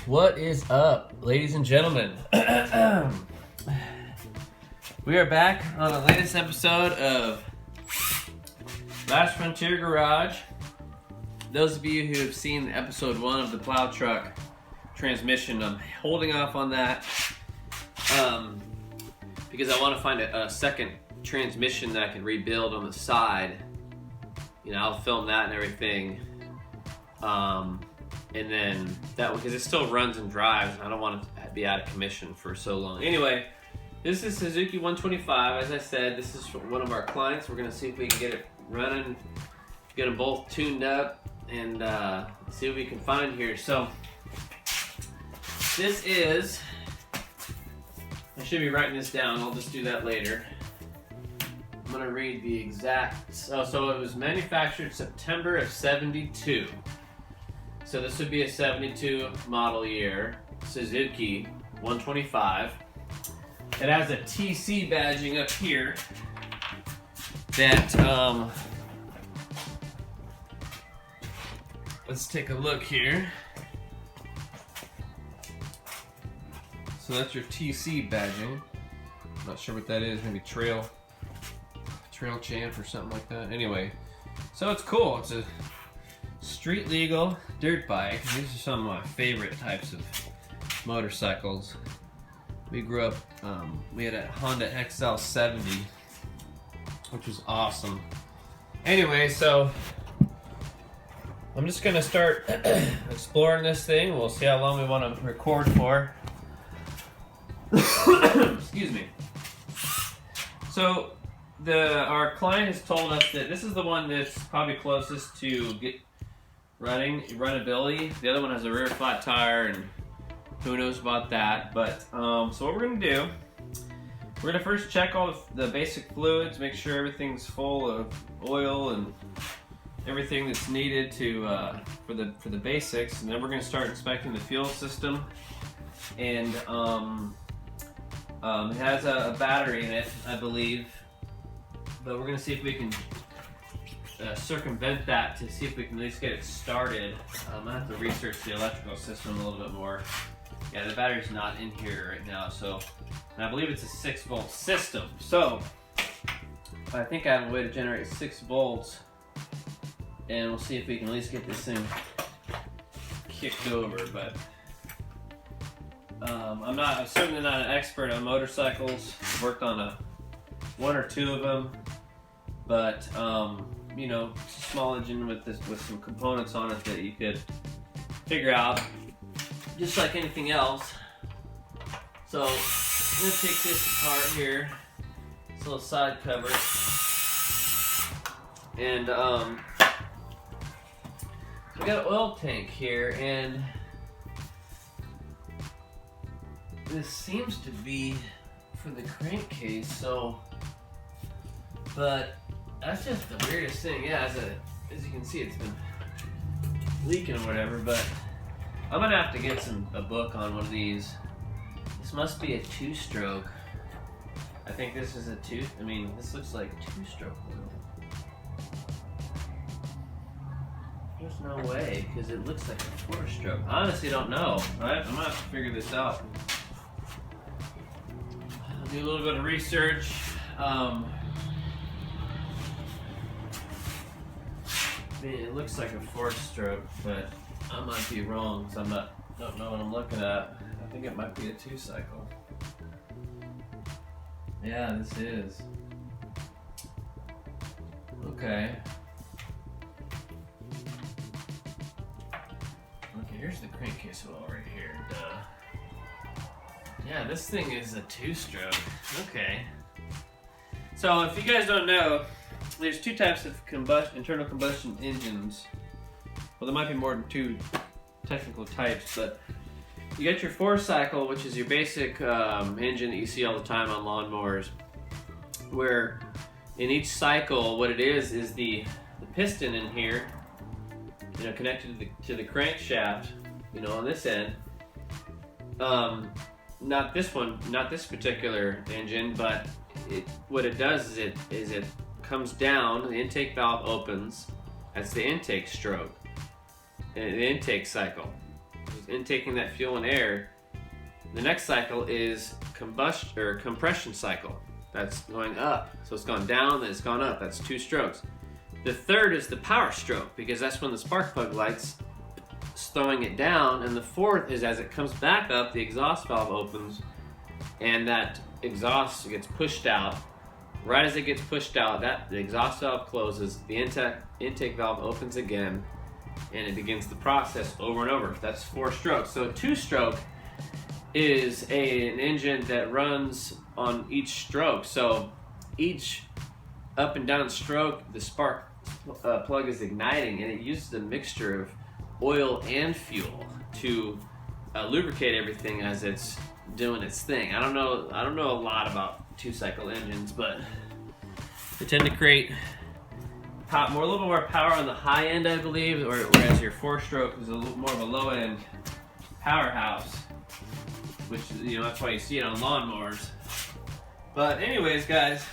What is up, ladies and gentlemen? We are back on the latest episode of Last Frontier Garage. Those of you who have seen episode 1 of the plow truck transmission, I'm holding off on that because I want to find a second transmission that I can rebuild on the side. You know, I'll film that and everything. And then that one, because it still runs and drives, I don't want it to be out of commission for so long. Anyway, this is Suzuki 125. As I said, this is from one of our clients. We're going to see if we can get it running, get them both tuned up, and see what we can find here. So, this is, I should be writing this down. I'll just do that later. I'm going to read the exact, so it was manufactured September of 72. So this would be a 72 model year Suzuki 125. It has a TC badging up here that, let's take a look here. So that's your TC badging. I'm not sure what that is, maybe trail champ or something like that. Anyway, so it's cool. It's a street legal dirt bike. These are some of my favorite types of motorcycles. We grew up, we had a Honda XL70, which was awesome. Anyway, so I'm just gonna start exploring this thing. We'll see how long we want to record for. Excuse me. So our client has told us that this is the one that's probably closest to runnability. The other one has a rear flat tire, and who knows about that. But so what we're gonna do, we're gonna first check all the basic fluids, make sure everything's full of oil and everything that's needed to for the basics, and then we're gonna start inspecting the fuel system. And it has a battery in it, I believe, but we're gonna see if we can circumvent that to see if we can at least get it started. I have to research the electrical system a little bit more. Yeah, the battery's not in here right now, so, and I believe it's a 6-volt system. So I think I have a way to generate 6 volts, and we'll see if we can at least get this thing kicked over. But I'm certainly not an expert on motorcycles. I've worked on one or two of them, but you know, it's a small engine with some components on it that you could figure out, just like anything else. So I'm gonna take this apart here, this little side cover, and we got an oil tank here, and this seems to be for the crankcase. So, but that's just the weirdest thing. Yeah, as you can see, it's been leaking or whatever, but I'm gonna have to get a book on one of these. This must be a 2-stroke. I think this is this looks like 2-stroke oil. There's no way, because it looks like a 4-stroke. I honestly don't know. I'm gonna have to figure this out. I'll do a little bit of research. It looks like a 4-stroke, but I might be wrong because don't know what I'm looking at. I think it might be a 2-cycle. Yeah, this is. Okay. Okay, here's the crankcase oil right here. Duh. Yeah, this thing is a 2-stroke. Okay. So if you guys don't know, there's 2 types of internal combustion engines. Well, there might be more than 2 technical types, but you got your 4-cycle, which is your basic engine that you see all the time on lawnmowers, where in each cycle, what it is the piston in here, you know, connected to the crankshaft, you know, on this end. Not this one, not this particular engine, but what it does is it comes down, the intake valve opens, that's the intake stroke, the intake cycle. It's intaking that fuel and air. The next cycle is combustion or compression cycle. That's going up. So it's gone down, then it's gone up. That's 2 strokes. The third is the power stroke, because that's when the spark plug light's throwing it down. And the fourth is as it comes back up, the exhaust valve opens, and that exhaust gets pushed out. Right as it gets pushed out, the exhaust valve closes, the intake valve opens again, and it begins the process over and over. That's 4 strokes. So a 2-stroke is an engine that runs on each stroke. So each up and down stroke, the spark plug is igniting, and it uses a mixture of oil and fuel to lubricate everything as it's doing its thing. I don't know a lot about 2-cycle engines, but they tend to create a little more power on the high end, I believe, whereas your 4-stroke is a little more of a low end powerhouse, which, you know, that's why you see it on lawnmowers. But anyways, guys,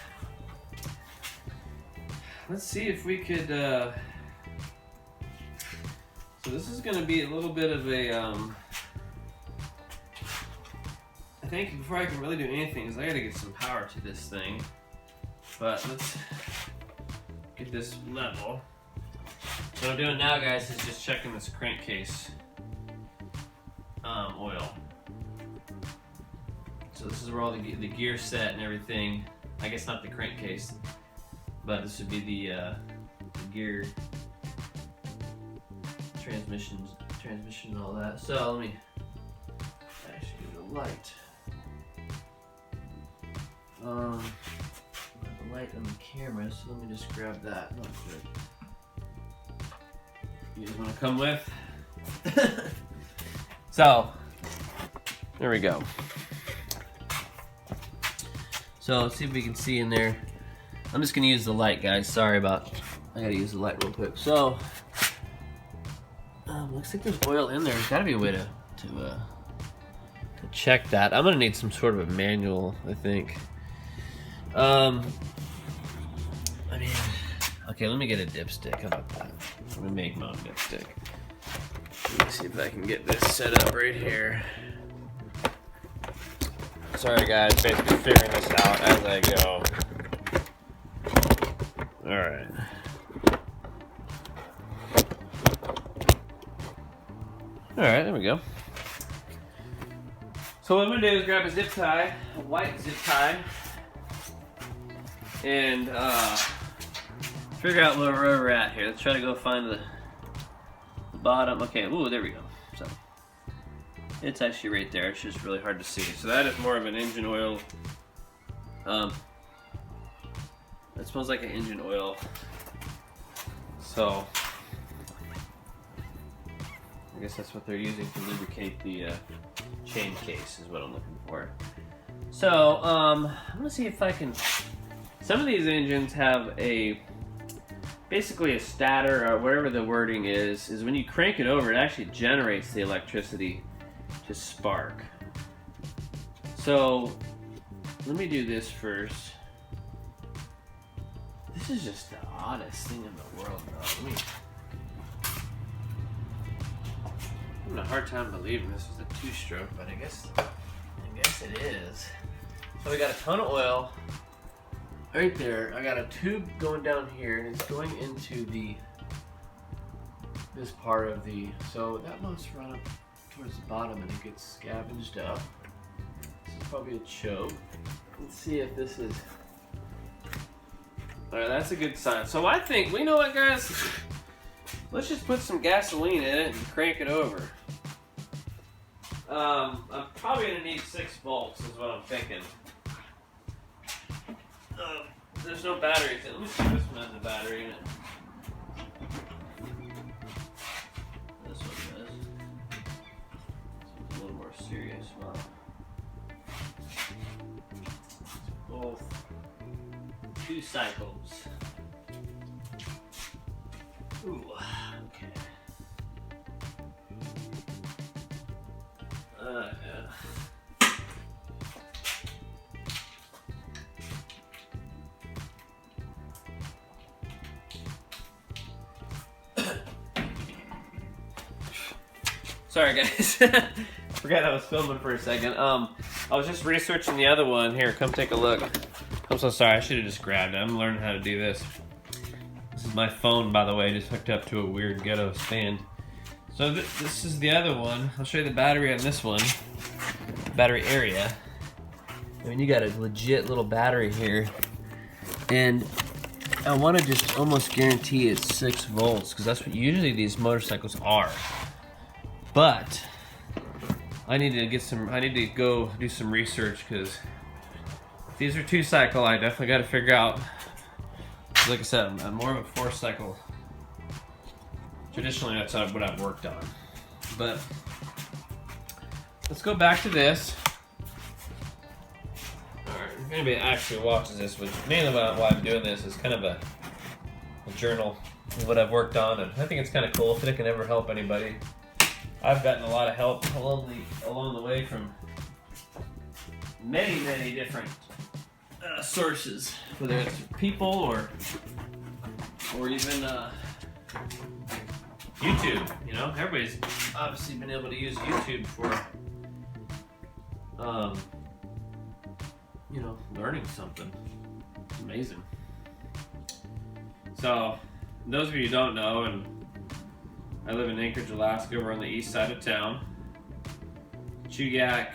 let's see if we could so this is going to be a little bit of a I think before I can really do anything is I got to get some power to this thing. But let's get this level. So what I'm doing now, guys, is just checking this crankcase oil. So this is where all the gear set and everything. I guess not the crankcase, but this would be the gear transmission and all that. So let me actually do the light. The light on the camera, so let me just grab that real quick. You guys want to come with? So, there we go. So let's see if we can see in there. I'm just gonna use the light, guys. Sorry about, I gotta use the light real quick. So, looks like there's oil in there. There's gotta be a way to check that. I'm gonna need some sort of a manual, I think. I mean, okay, let me get a dipstick. How about that? Let me make my own dipstick. Let me see if I can get this set up right here. Sorry guys, basically figuring this out as I go. Alright. Alright, there we go. So what I'm going to do is grab a zip tie, a white zip tie, and figure out where we're at here. Let's try to go find the bottom. Okay, ooh, there we go. So it's actually right there. It's just really hard to see. So that is more of an engine oil. It smells like an engine oil. So I guess that's what they're using to lubricate the chain case is what I'm looking for. So I'm gonna see if I can. Some of these engines have basically a stator or whatever the wording is when you crank it over, it actually generates the electricity to spark. So let me do this first. This is just the oddest thing in the world, though. I'm having a hard time believing this is a 2-stroke, but I guess it is. So we got a ton of oil right there. I got a tube going down here, and it's going into this part of so that must run up towards the bottom, and it gets scavenged up. This is probably a choke. Let's see if this is. Alright, that's a good sign. So I think, you know what, guys? Let's just put some gasoline in it and crank it over. I'm probably going to need 6 volts is what I'm thinking. There's no batteries in it. Let me see if this one has a battery in it. This one does. This one's a little more serious. Wow. Both 2 cycles. Ooh, okay. Yeah. Sorry guys, forgot I was filming for a second. I was just researching the other one. Here, come take a look. I'm so sorry, I should have just grabbed it. I'm learning how to do this. This is my phone, by the way, just hooked up to a weird ghetto stand. So this is the other one. I'll show you the battery on this one. Battery area. I mean, you got a legit little battery here. And I want to just almost guarantee it's 6 volts, because that's what usually these motorcycles are. But I need to go do some research, because if these are 2-cycle, I definitely got to figure out. Like I said, I'm more of a 4-cycle. Traditionally, that's what I've worked on. But let's go back to this. Alright, if anybody actually watches this, which mainly why I'm doing this is kind of a journal of what I've worked on, and I think it's kind of cool if it can ever help anybody. I've gotten a lot of help along the way from many different sources, whether it's people or even YouTube. You know, everybody's obviously been able to use YouTube for you know, learning something. It's amazing. So, those of you who don't know, and I live in Anchorage, Alaska. We're on the east side of town. The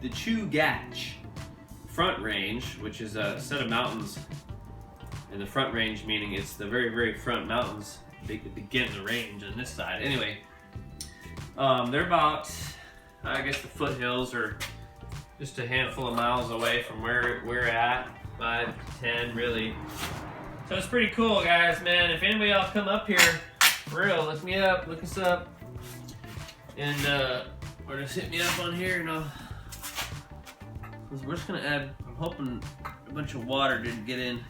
Chugach Front Range, which is a set of mountains. And the Front Range meaning it's the very front mountains that begin the range on this side. Anyway, they're about, I guess the foothills are just a handful of miles away from where we're at. 5 to 10 really. So it's pretty cool, guys, man. If anybody else come up here, for real, look me up, look us up, and or just hit me up on here, you know. We're just gonna add, I'm hoping a bunch of water didn't get in.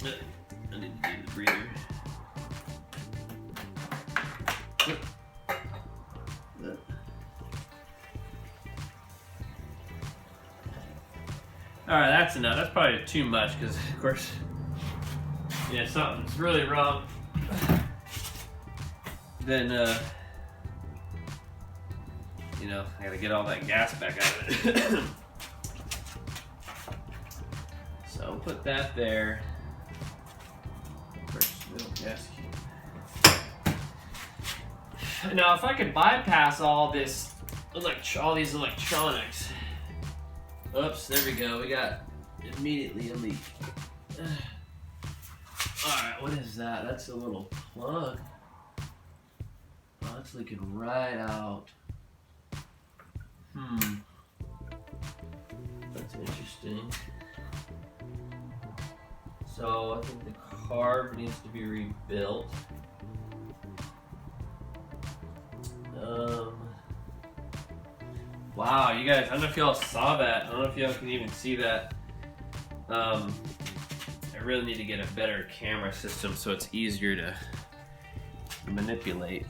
I need to do the breather. Alright, that's enough. That's probably too much because, of course, yeah, something's really wrong. Then, you know, I gotta get all that gas back out of it. So, we'll put that there. First, little gas cube. Now, if I could bypass all this, all these electronics. Oops, there we go. We got immediately a leak. Alright, what is that? That's a little plug. Oh, that's leaking right out. That's interesting. So, I think the carb needs to be rebuilt. Wow, you guys, I don't know if y'all saw that. I don't know if y'all can even see that. I really need to get a better camera system so it's easier to manipulate.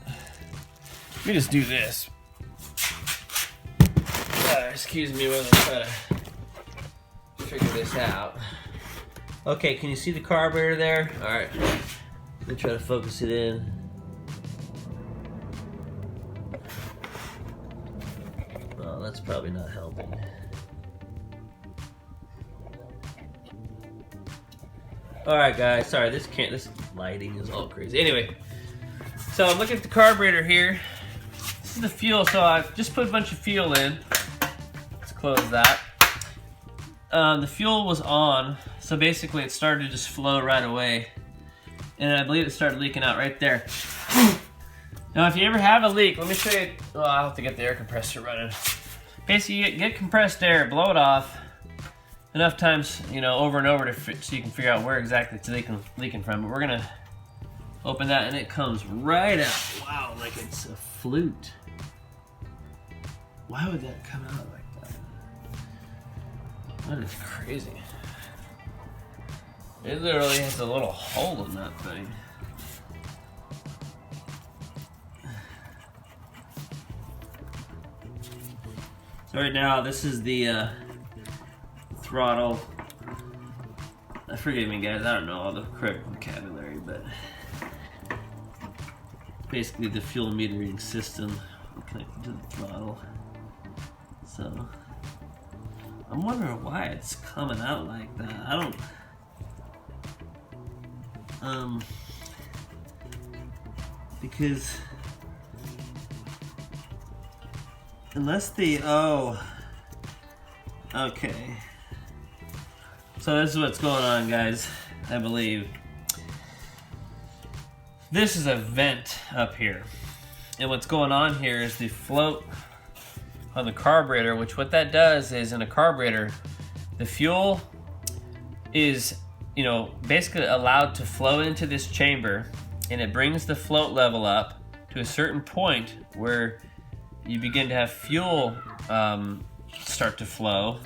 Let me just do this. Excuse me while I try to figure this out. Okay, can you see the carburetor there? Alright, let me try to focus it in. That's probably not helping. Alright guys, sorry, this lighting is all crazy. Anyway, so I'm looking at the carburetor here. This is the fuel, so I've just put a bunch of fuel in. Let's close that. The fuel was on, so basically it started to just flow right away. And I believe it started leaking out right there. Now if you ever have a leak, let me show you. Oh, I'll have to get the air compressor running. Basically, you get compressed air, blow it off enough times, you know, over and over so you can figure out where exactly it's leaking from. But we're gonna open that and it comes right out. Wow, like it's a flute. Why would that come out like that? That is crazy. It literally has a little hole in that thing. So right now, this is the throttle. Forgive me, guys. I don't know all the correct vocabulary, but basically the fuel metering system connected to the throttle. So I'm wondering why it's coming out like that. I don't. Because unless the okay. So this is what's going on, guys. I believe this is a vent up here, and what's going on here is the float on the carburetor, which what that does is in a carburetor, the fuel is, you know, basically allowed to flow into this chamber, and it brings the float level up to a certain point where you begin to have fuel start to flow.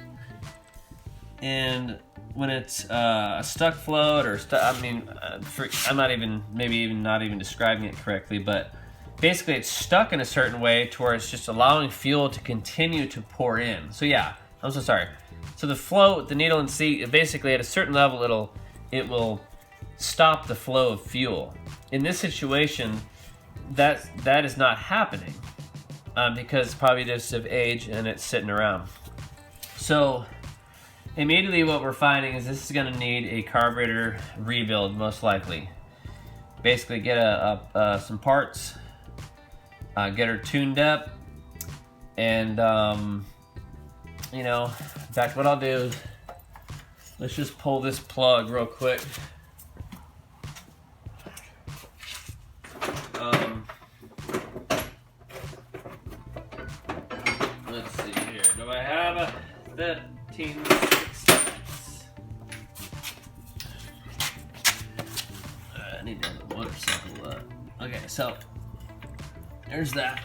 And when it's a stuck float or I'm not even describing it correctly, but basically it's stuck in a certain way to where it's just allowing fuel to continue to pour in. So yeah, I'm so sorry. So the float, the needle and seat, basically at a certain level it will stop the flow of fuel. In this situation, that is not happening because probably just of age and it's sitting around. So immediately what we're finding is this is going to need a carburetor rebuild, most likely. Basically get some parts, get her tuned up, and you know, in fact what I'll do is let's just pull this plug real quick. Let's see here. Do I have a 15 seconds? I need to have the motorcycle up. Okay, so there's that.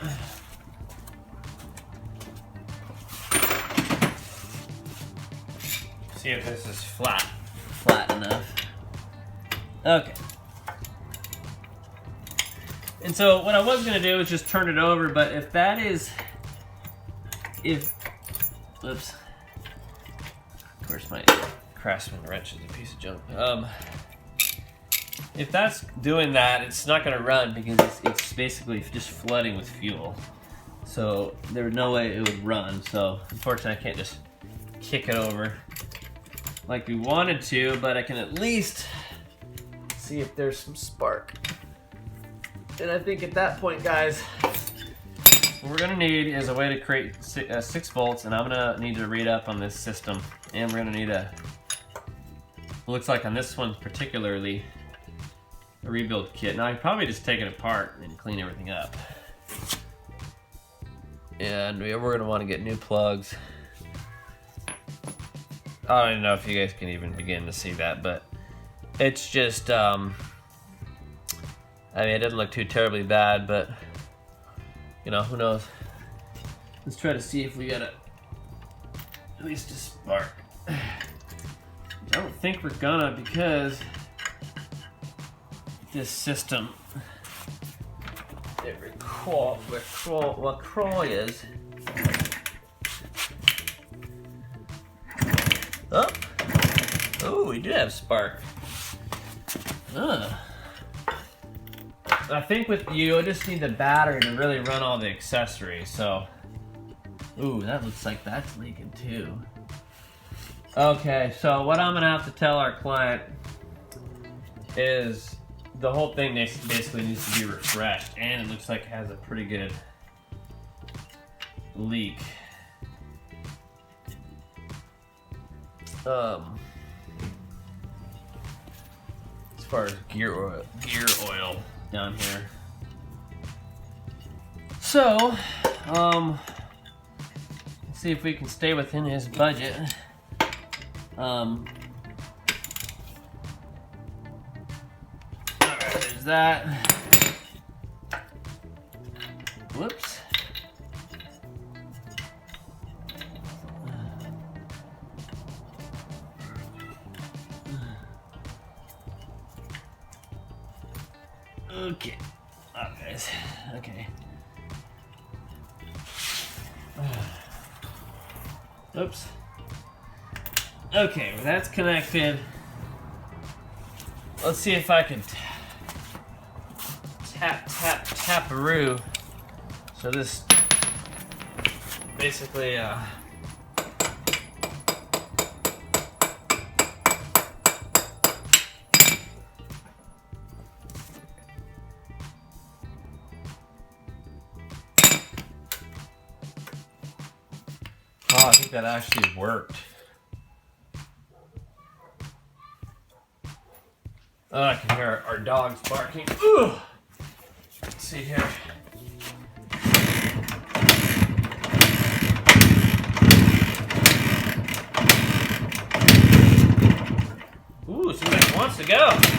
See if this is flat enough. Okay. And so what I was gonna do is just turn it over, but if that is, oops. Of course my Craftsman wrench is a piece of junk. If that's doing that, it's not gonna run because it's basically just flooding with fuel. So there's no way it would run. So unfortunately I can't just kick it over like we wanted to, but I can at least see if there's some spark. And I think at that point, guys, what we're gonna need is a way to create 6 volts, and I'm gonna need to read up on this system, and we're gonna need looks like on this one particularly, a rebuild kit. Now I can probably just take it apart and clean everything up. And we're gonna wanna get new plugs. I don't even know if you guys can even begin to see that, but it's just, I mean, it doesn't look too terribly bad, but, you know, who knows. Let's try to see if we got at least a spark. I don't think we're gonna, because this system, what crawl is. Oh, we do have spark. I think with you, I just need the battery to really run all the accessories, so. Ooh, that looks like that's leaking too. Okay, so what I'm gonna have to tell our client is the whole thing basically needs to be refreshed, and it looks like it has a pretty good leak. As far as gear oil down here. So, let's see if we can stay within his budget. Alright, there's that. Whoops. Okay. Oh, guys. Okay. Oops. Okay, well, that's connected. Let's see if I can tap, tap, taparoo. So this basically, oh, I think that actually worked. Oh, I can hear our dogs barking. Ooh. Let's see here. Ooh, somebody wants to go.